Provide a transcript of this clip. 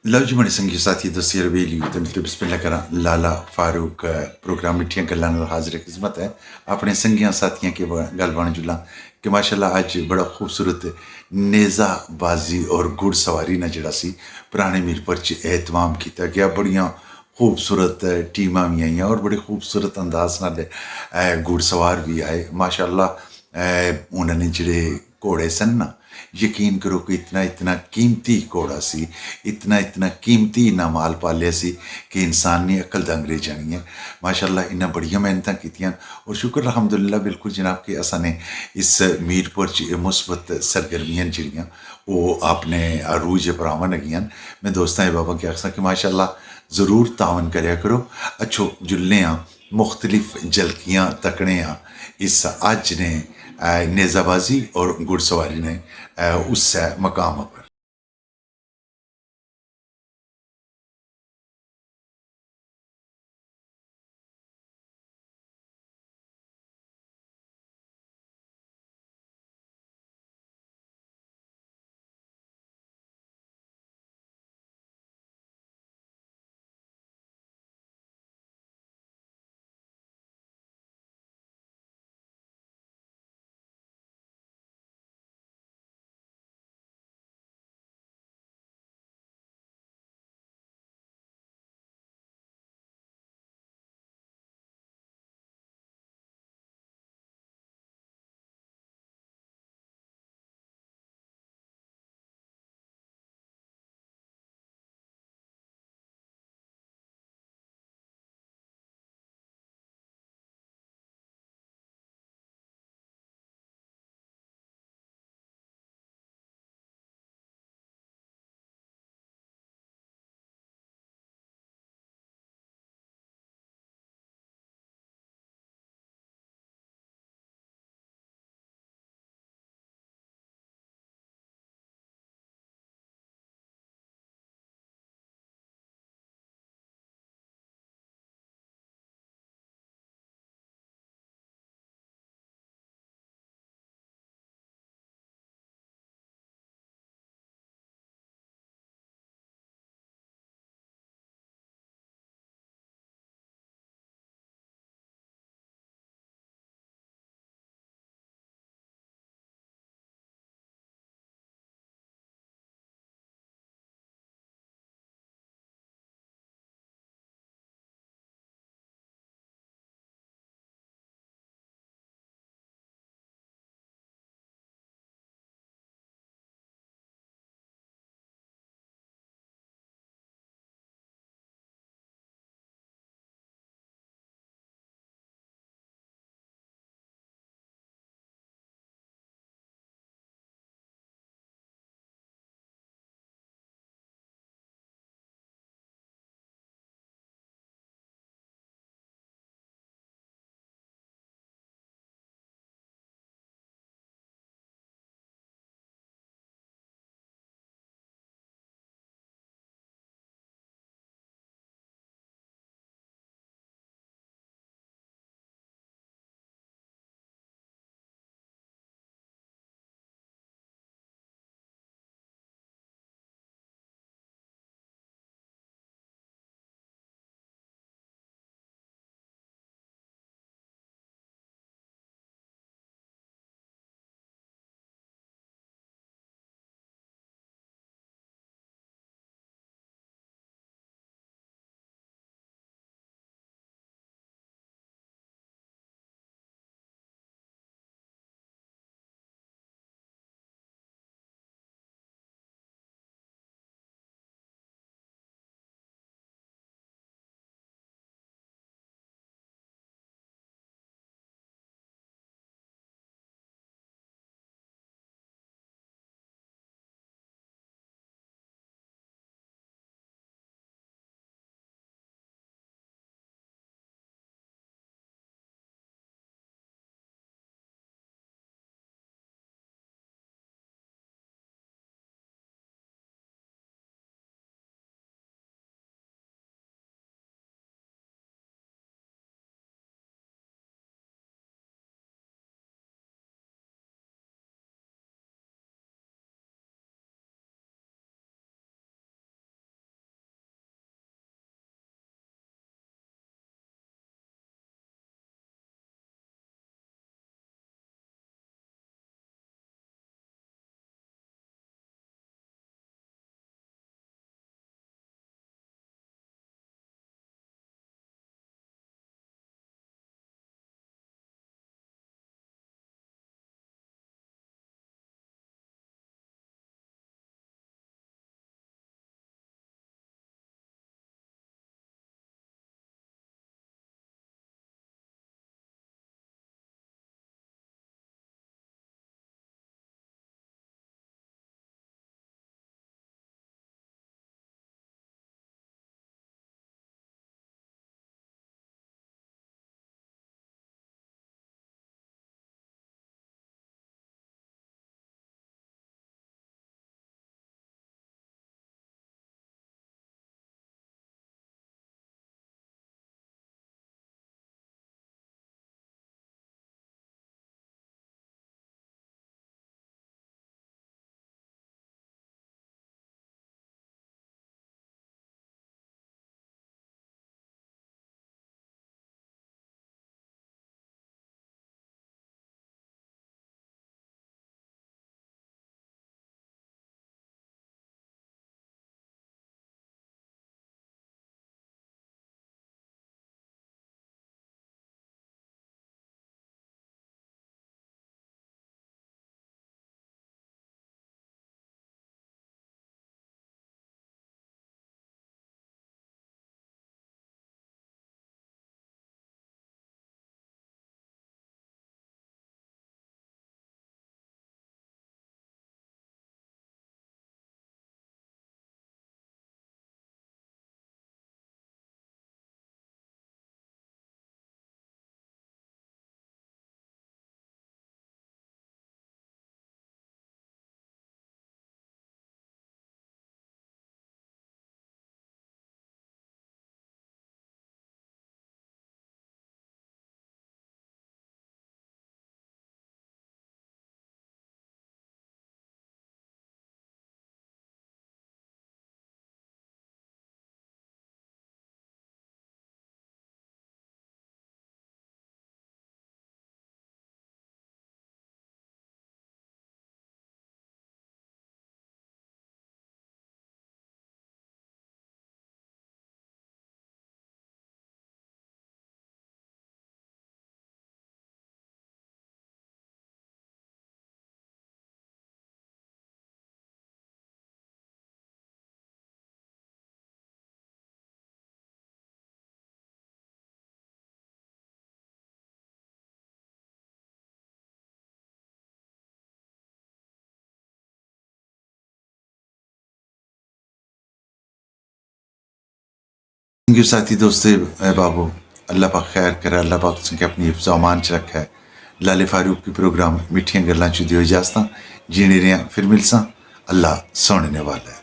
ਲਓ ਜੀ ਬੜੇ ਸੰਗੀ ਸਾਥੀ ਦੋਸਤੀ ਰਵੇਲੀ ਤੇ ਮਿੱਤਰ ਬਿਸਮਿਲ੍ਲਾ ਕਰਾਂ ਲਾਲਾ फारूक प्रोग्राम मिठियां गल्लां नाल हाजिर खिदमत है अपने संगियां साथियां के गल बन जुला कि माशाल्लाह अज बड़ा खूबसूरत नेज़ाबाजी और घुड़सवारी ने जिहड़ा सी पुराने मीरपुर च एहतमाम किया गया बड़ियां खूबसूरत टीमां भी आईयां और बड़े खूबसूरत अंदाज नाल घुड़सवार भी आए माशाल्लाह उन्होंने जिहड़े घोड़े सन ना यकीन करो कि इतना इतना कीमती घोड़ा सी इतना इतना कीमती इन्ना माल पालिया सी कि इंसान ने अकल दंग रह जानी है माशाल्लाह इन्ना बड़ियां मेहनत कीतियां और शुक्र अलहमदुलिल्लाह बिल्कुल जनाब कि असां इस मीरपुर च मुस्बत सरगर्मियां जिहड़ियां वो अपने अरूज पर आवन लगियां मैं दोस्तां बाबा के आखसा कि माशाल्लाह ज़रूर तावन करया करो अच्छो जुलने मुख्तलिफ झलकियां तकने इस अज ने नेज़ाबाजी और घुड़सवारी ने उस मकाम पर थैंक यू साथी दोस्ते बाबू अल्लाह पाक खैर करे अल्लाह पाक तुसेंगी अपनी हिफ्ज़ अमान च रखै लाले फारूक की प्रोग्राम मिट्ठियां गल्लां च दियो इजाजतां जीने रेहा फिर मिलसां अल्लाह सोने ने वाला है।